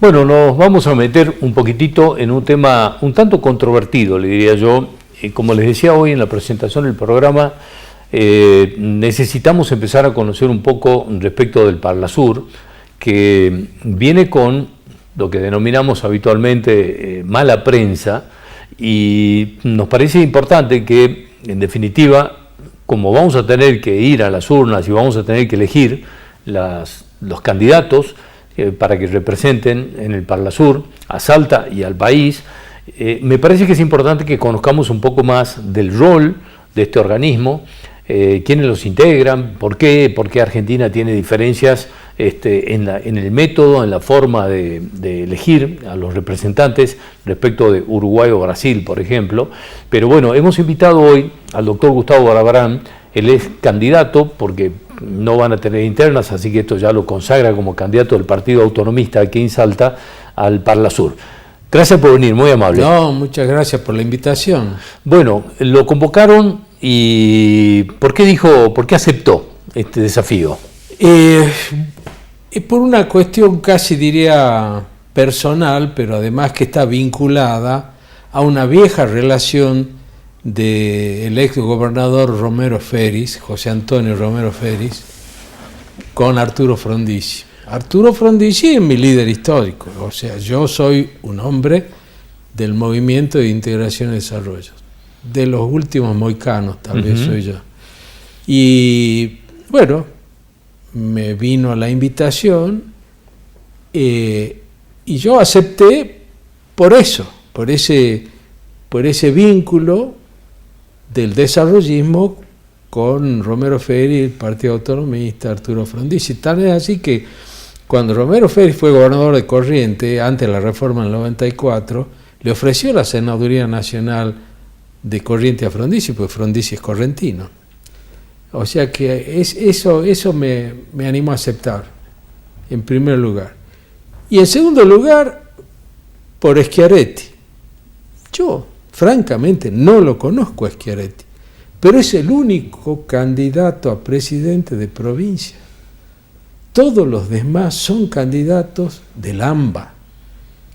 Bueno, nos vamos a meter un poquitito en un tema un tanto controvertido, le diría yo. Como les decía hoy en la presentación del programa, necesitamos empezar a conocer un poco respecto del Parlasur, que viene con lo que denominamos habitualmente mala prensa, y nos parece importante que, en definitiva, como vamos a tener que ir a las urnas y vamos a tener que elegir los candidatos para que representen en el Parlasur a Salta y al país, me parece que es importante que conozcamos un poco más del rol de este organismo, quiénes los integran, por qué Argentina tiene diferencias en el método, en la forma de elegir a los representantes respecto de Uruguay o Brasil, por ejemplo. Pero bueno, hemos invitado hoy al doctor Gustavo Barbarán. Él es candidato, porque no van a tener internas, así que esto ya lo consagra como candidato del Partido Autonomista aquí en Salta al Parlasur. Gracias por venir, muy amable. No, muchas gracias por la invitación. Bueno, lo convocaron y ¿por qué aceptó este desafío? Por una cuestión casi diría personal, pero además que está vinculada a una vieja relación del ex gobernador Romero Feris, José Antonio Romero Feris, con Arturo Frondizi. Arturo Frondizi es mi líder histórico, o sea, yo soy un hombre del Movimiento de Integración y Desarrollo, de los últimos moicanos, tal vez soy yo. Y bueno, me vino la invitación y yo acepté por eso, por ese vínculo del desarrollismo con Romero Feris, el Partido Autonomista, Arturo Frondizi. Tal es así que cuando Romero Feris fue gobernador de Corrientes, antes de la reforma del 94, le ofreció la Senaduría Nacional de Corrientes a Frondizi, porque Frondizi es correntino. O sea que eso me animó a aceptar, en primer lugar. Y en segundo lugar, por Schiaretti. Yo, francamente, no lo conozco a Schiaretti, pero es el único candidato a presidente de provincia. Todos los demás son candidatos del AMBA,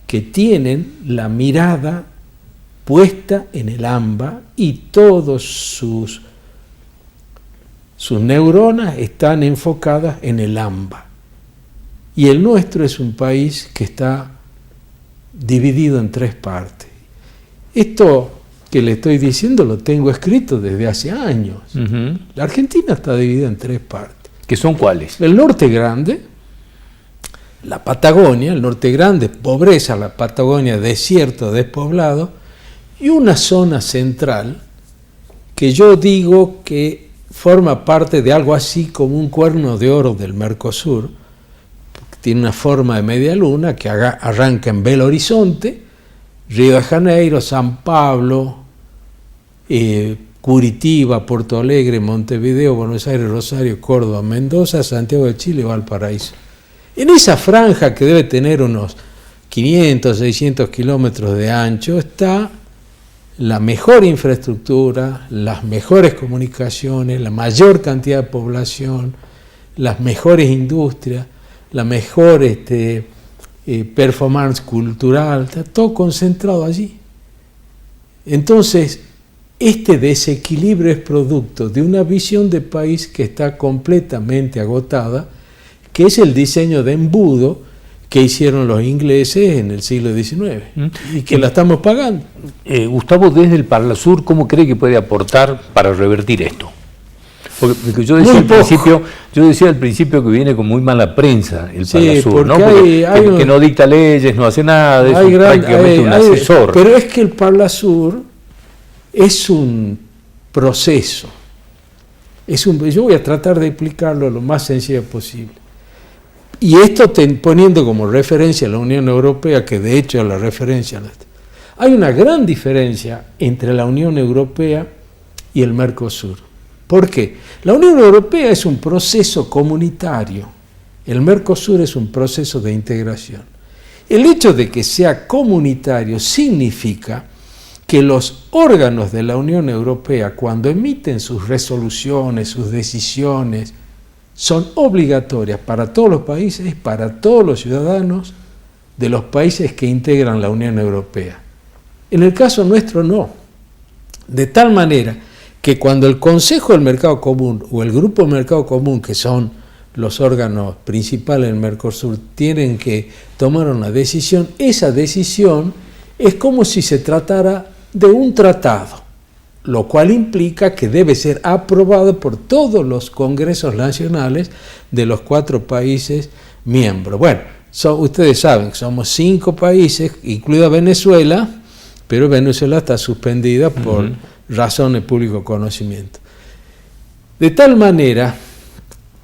que tienen la mirada puesta en el AMBA y todos sus neuronas están enfocadas en el AMBA. Y el nuestro es un país que está dividido en tres partes. Esto que le estoy diciendo lo tengo escrito desde hace años. La Argentina está dividida en tres partes. ¿Qué son cuáles? El norte grande, la Patagonia, el norte grande, pobreza, la Patagonia, desierto, despoblado, y una zona central que yo digo que forma parte de algo así como un cuerno de oro del Mercosur, tiene una forma de media luna que arranca en Belo Horizonte, Río de Janeiro, San Pablo, Curitiba, Porto Alegre, Montevideo, Buenos Aires, Rosario, Córdoba, Mendoza, Santiago de Chile y Valparaíso. En esa franja que debe tener unos 500, 600 kilómetros de ancho está la mejor infraestructura, las mejores comunicaciones, la mayor cantidad de población, las mejores industrias, la mejor performance cultural, está todo concentrado allí. Entonces, este desequilibrio es producto de una visión de país que está completamente agotada, que es el diseño de embudo que hicieron los ingleses en el siglo XIX y que la estamos pagando. Gustavo, desde el Parlasur, ¿cómo cree que puede aportar para revertir esto? Porque yo decía al principio que viene con muy mala prensa el Parlasur, ¿no? Que no dicta leyes, no hace nada, es prácticamente un asesor. Pero es que el Parlasur es un proceso. Yo voy a tratar de explicarlo lo más sencillo posible. Y esto poniendo como referencia a la Unión Europea, que de hecho es la referencia. Hay una gran diferencia entre la Unión Europea y el Mercosur. ¿Por qué? La Unión Europea es un proceso comunitario, el Mercosur es un proceso de integración. El hecho de que sea comunitario significa que los órganos de la Unión Europea, cuando emiten sus resoluciones, sus decisiones, son obligatorias para todos los países, para todos los ciudadanos, de los países que integran la Unión Europea. En el caso nuestro no. De tal manera que cuando el Consejo del Mercado Común o el Grupo del Mercado Común, que son los órganos principales del Mercosur, tienen que tomar una decisión, esa decisión es como si se tratara de un tratado, lo cual implica que debe ser aprobado por todos los congresos nacionales de los 4 países miembros. Bueno, ustedes saben, somos 5 países, incluida Venezuela, pero Venezuela está suspendida por razones de público conocimiento. De tal manera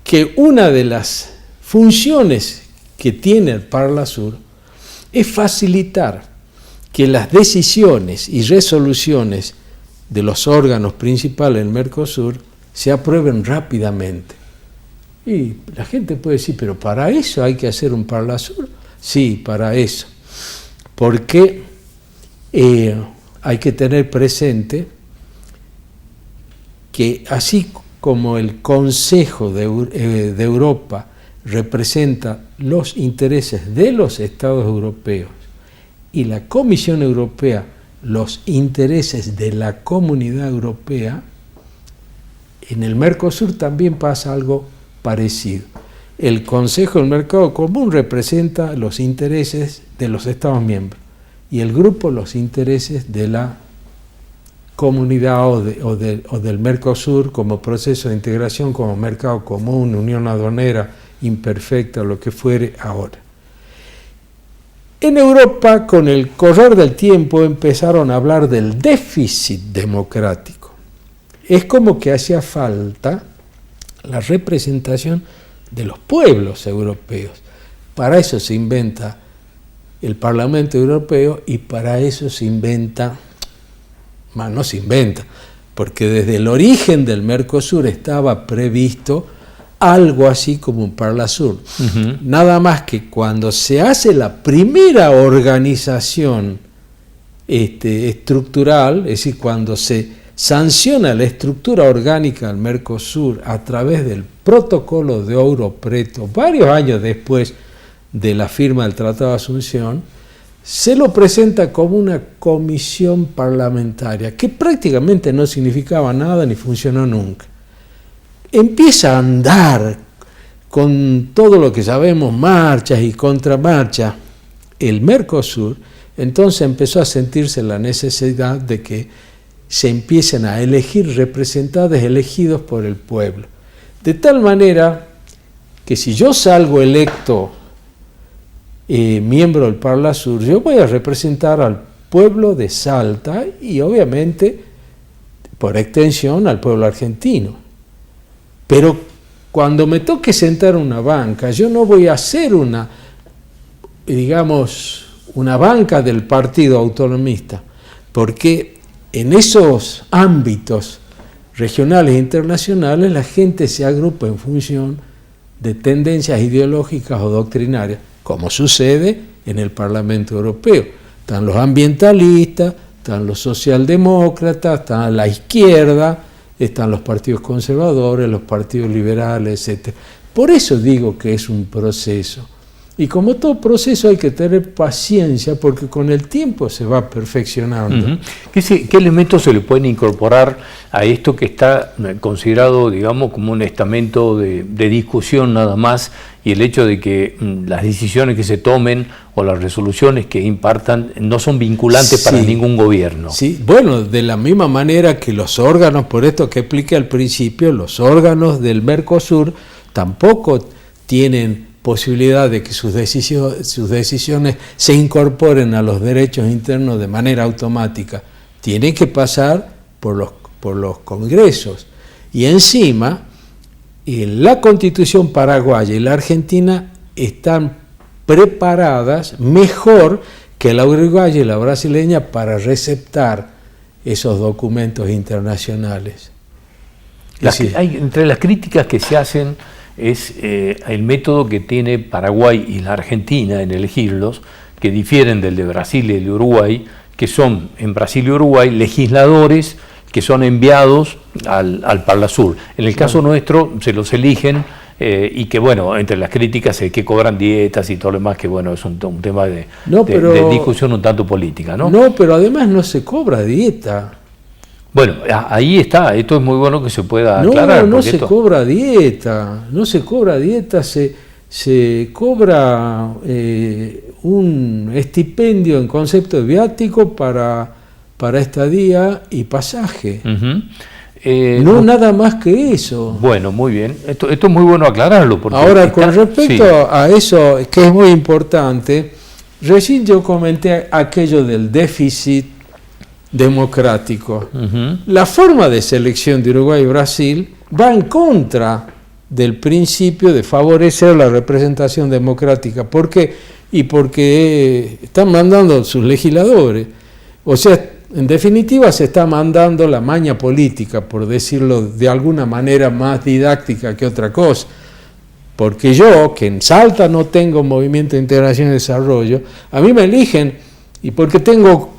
que una de las funciones que tiene el Parlasur es facilitar que las decisiones y resoluciones de los órganos principales del Mercosur se aprueben rápidamente. Y la gente puede decir, pero para eso hay que hacer un Parlasur. Sí, para eso. Porque hay que tener presente que así como el Consejo de Europa representa los intereses de los Estados europeos y la Comisión Europea los intereses de la Comunidad Europea, en el Mercosur también pasa algo parecido. El Consejo del Mercado Común representa los intereses de los Estados miembros y el grupo los intereses de la comunidad o del Mercosur como proceso de integración, como mercado común, unión aduanera imperfecta, lo que fuere ahora. En Europa, con el correr del tiempo, empezaron a hablar del déficit democrático. Es como que hacía falta la representación de los pueblos europeos. Para eso se inventa el Parlamento Europeo y para eso se inventa, no se inventa, porque desde el origen del Mercosur estaba previsto algo así como un Parlasur. Nada más que cuando se hace la primera organización estructural, es decir, cuando se sanciona la estructura orgánica del Mercosur a través del protocolo de Ouro Preto, varios años después de la firma del Tratado de Asunción, se lo presenta como una comisión parlamentaria, que prácticamente no significaba nada ni funcionó nunca. Empieza a andar con todo lo que sabemos, marchas y contramarchas, el Mercosur, entonces empezó a sentirse la necesidad de que se empiecen a elegir representantes elegidos por el pueblo. De tal manera que si yo salgo electo miembro del Parlasur, yo voy a representar al pueblo de Salta y obviamente, por extensión, al pueblo argentino. Pero cuando me toque sentar una banca, yo no voy a hacer una banca del partido autonomista, porque en esos ámbitos regionales e internacionales la gente se agrupa en función de tendencias ideológicas o doctrinarias, como sucede en el Parlamento Europeo. Están los ambientalistas, están los socialdemócratas, están la izquierda, están los partidos conservadores, los partidos liberales, etc. Por eso digo que es un proceso. Y como todo proceso hay que tener paciencia porque con el tiempo se va perfeccionando. ¿Qué elementos se le pueden incorporar a esto que está considerado, digamos, como un estamento de discusión nada más, y el hecho de que las decisiones que se tomen o las resoluciones que impartan no son vinculantes para ningún gobierno? Sí, bueno, de la misma manera que los órganos, por esto que expliqué al principio, los órganos del Mercosur tampoco tienen posibilidad de que sus decisiones se incorporen a los derechos internos de manera automática. Tienen que pasar por los congresos. Y encima, la Constitución paraguaya y la argentina están preparadas mejor que la uruguaya y la brasileña para receptar esos documentos internacionales. Entre las críticas que se hacen es el método que tiene Paraguay y la Argentina en elegirlos, que difieren del de Brasil y el de Uruguay, que son en Brasil y Uruguay legisladores que son enviados al Parlasur. En el caso nuestro se los eligen y que bueno, entre las críticas es que cobran dietas y todo lo demás, que bueno, es un tema de discusión un tanto política, ¿no? No, pero además no se cobra dieta. Bueno, ahí está, esto es muy bueno que se pueda aclarar. No se cobra dieta, no se cobra dieta, se cobra un estipendio en concepto de viático para estadía y pasaje. No nada más que eso. Bueno, muy bien. Esto es muy bueno aclararlo. Porque ahora, con respecto a eso, que es muy importante, recién yo comenté aquello del déficit democrático. La forma de selección de Uruguay y Brasil va en contra del principio de favorecer la representación democrática. ¿Por qué? Y porque están mandando sus legisladores. O sea, en definitiva se está mandando la maña política, por decirlo de alguna manera más didáctica que otra cosa. Porque yo, que en Salta no tengo Movimiento de Integración y Desarrollo, a mí me eligen, y porque tengo,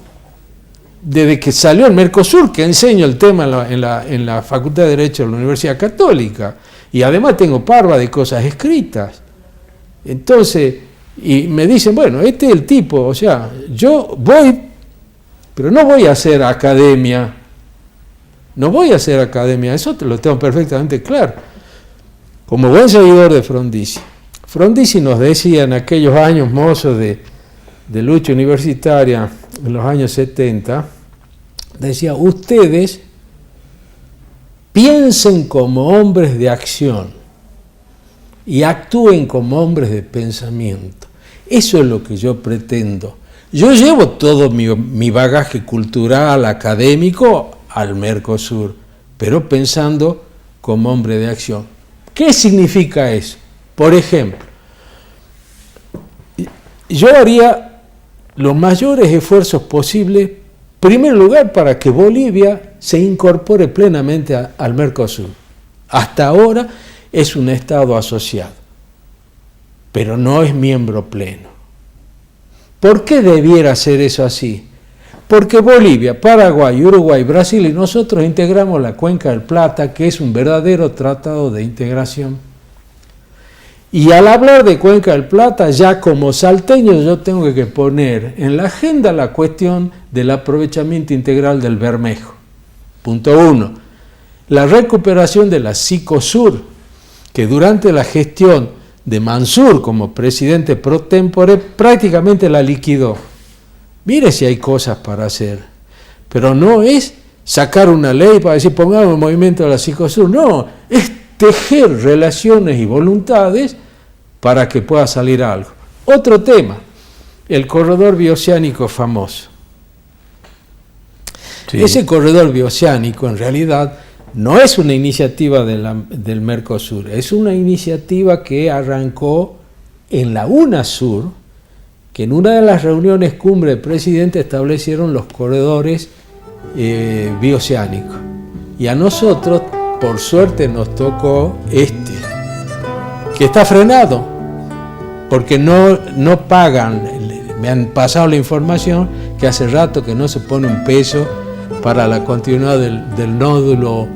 desde que salió el Mercosur, que enseño el tema en la Facultad de Derecho de la Universidad Católica, y además tengo parva de cosas escritas. Entonces, y me dicen, bueno, este es el tipo, o sea, yo voy, pero no voy a hacer academia, eso te lo tengo perfectamente claro. Como buen seguidor de Frondizi. Frondizi nos decía en aquellos años mozos de lucha universitaria, en los años 70, decía, ustedes piensen como hombres de acción y actúen como hombres de pensamiento. Eso es lo que yo pretendo. Yo llevo todo mi bagaje cultural, académico, al Mercosur, pero pensando como hombre de acción. ¿Qué significa eso? Por ejemplo, yo haría los mayores esfuerzos posibles, en primer lugar, para que Bolivia se incorpore plenamente al Mercosur. Hasta ahora es un Estado asociado, pero no es miembro pleno. ¿Por qué debiera ser eso así? Porque Bolivia, Paraguay, Uruguay, Brasil y nosotros integramos la Cuenca del Plata, que es un verdadero tratado de integración. Y al hablar de Cuenca del Plata, ya como salteño yo tengo que poner en la agenda la cuestión del aprovechamiento integral del Bermejo. Punto 1. La recuperación de la Sicosur, que durante la gestión de Mansur como presidente pro tempore prácticamente la liquidó. Mire si hay cosas para hacer, pero no es sacar una ley para decir pongamos el movimiento de la Sicosur, no, es tejer relaciones y voluntades para que pueda salir algo. Otro tema, el corredor bioceánico famoso. Sí. Ese corredor bioceánico en realidad no es una iniciativa del Mercosur, es una iniciativa que arrancó en la UNASUR, que en una de las reuniones cumbre de presidentes establecieron los corredores bioceánicos. Y a nosotros, por suerte, nos tocó que está frenado, porque no pagan. Me han pasado la información que hace rato que no se pone un peso para la continuidad del nódulo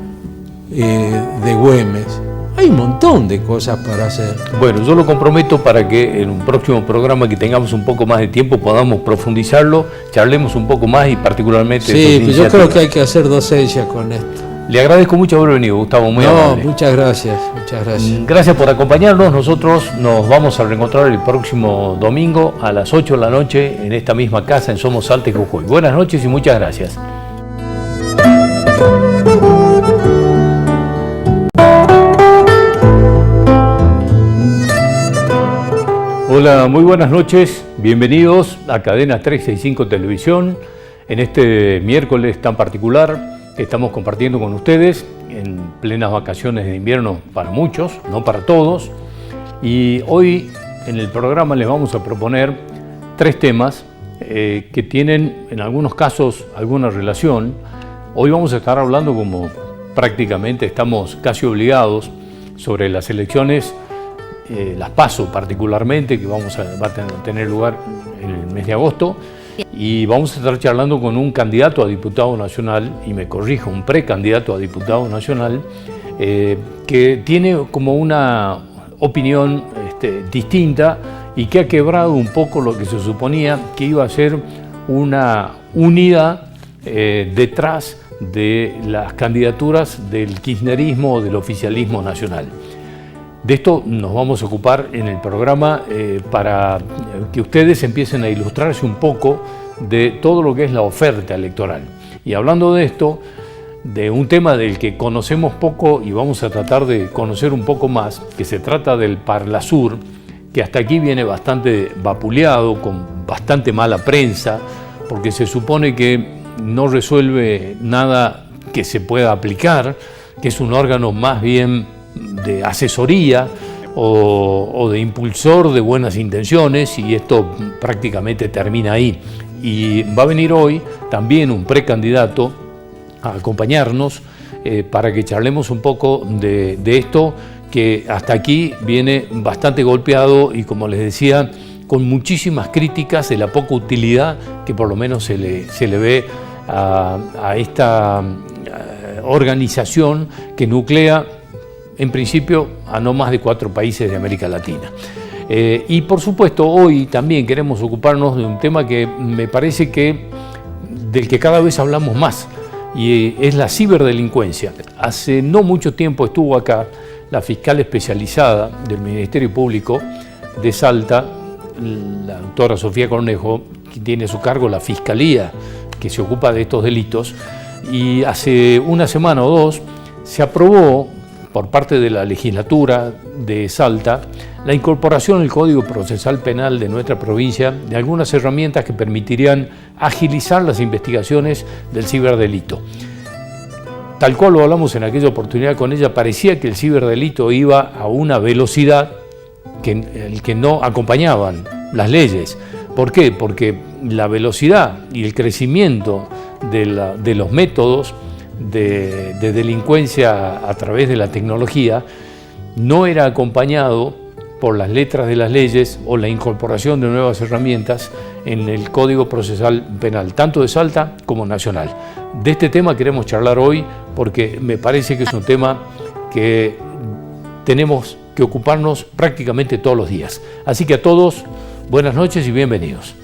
de Güemes. Hay un montón de cosas para hacer. Bueno, yo lo comprometo para que en un próximo programa que tengamos un poco más de tiempo podamos profundizarlo, charlemos un poco más y particularmente... Sí, pues yo creo que hay que hacer docencia con esto. Le agradezco mucho haber venido, Gustavo, muy amable. Muchas gracias, muchas gracias. Gracias por acompañarnos. Nosotros nos vamos a reencontrar el próximo domingo a las 8 de la noche en esta misma casa en Somos Salta y Jujuy. Buenas noches y muchas gracias. Hola, muy buenas noches, bienvenidos a Cadena 365 Televisión, en este miércoles tan particular que estamos compartiendo con ustedes en plenas vacaciones de invierno para muchos, no para todos, y hoy en el programa les vamos a proponer 3 temas que tienen en algunos casos alguna relación. Hoy vamos a estar hablando, como prácticamente estamos casi obligados, sobre las elecciones, las PASO particularmente, que va a tener lugar en el mes de agosto, y vamos a estar charlando con un candidato a diputado nacional, y me corrijo, un precandidato a diputado nacional, que tiene como una opinión distinta y que ha quebrado un poco lo que se suponía que iba a ser una unidad detrás de las candidaturas del kirchnerismo o del oficialismo nacional. De esto nos vamos a ocupar en el programa para que ustedes empiecen a ilustrarse un poco de todo lo que es la oferta electoral. Y hablando de esto, de un tema del que conocemos poco y vamos a tratar de conocer un poco más, que se trata del Parlasur, que hasta aquí viene bastante vapuleado, con bastante mala prensa, porque se supone que no resuelve nada que se pueda aplicar, que es un órgano más bien de asesoría o de impulsor de buenas intenciones, y esto prácticamente termina ahí. Y va a venir hoy también un precandidato a acompañarnos para que charlemos un poco de esto, que hasta aquí viene bastante golpeado y, como les decía, con muchísimas críticas de la poca utilidad que por lo menos se le ve a esta organización que nuclea en principio a no más de 4 países de América Latina. Y por supuesto hoy también queremos ocuparnos de un tema que me parece del que cada vez hablamos más, y es la ciberdelincuencia. Hace no mucho tiempo estuvo acá la fiscal especializada del Ministerio Público de Salta, la doctora Sofía Cornejo, que tiene a su cargo la Fiscalía que se ocupa de estos delitos, y hace una semana o dos se aprobó por parte de la legislatura de Salta la incorporación al Código Procesal Penal de nuestra provincia de algunas herramientas que permitirían agilizar las investigaciones del ciberdelito. Tal cual lo hablamos en aquella oportunidad con ella, parecía que el ciberdelito iba a una velocidad que no acompañaban las leyes. ¿Por qué? Porque la velocidad y el crecimiento de los métodos de delincuencia a través de la tecnología no era acompañado por las letras de las leyes o la incorporación de nuevas herramientas en el Código Procesal Penal, tanto de Salta como nacional. De este tema queremos charlar hoy porque me parece que es un tema que tenemos que ocuparnos prácticamente todos los días. Así que a todos, buenas noches y bienvenidos.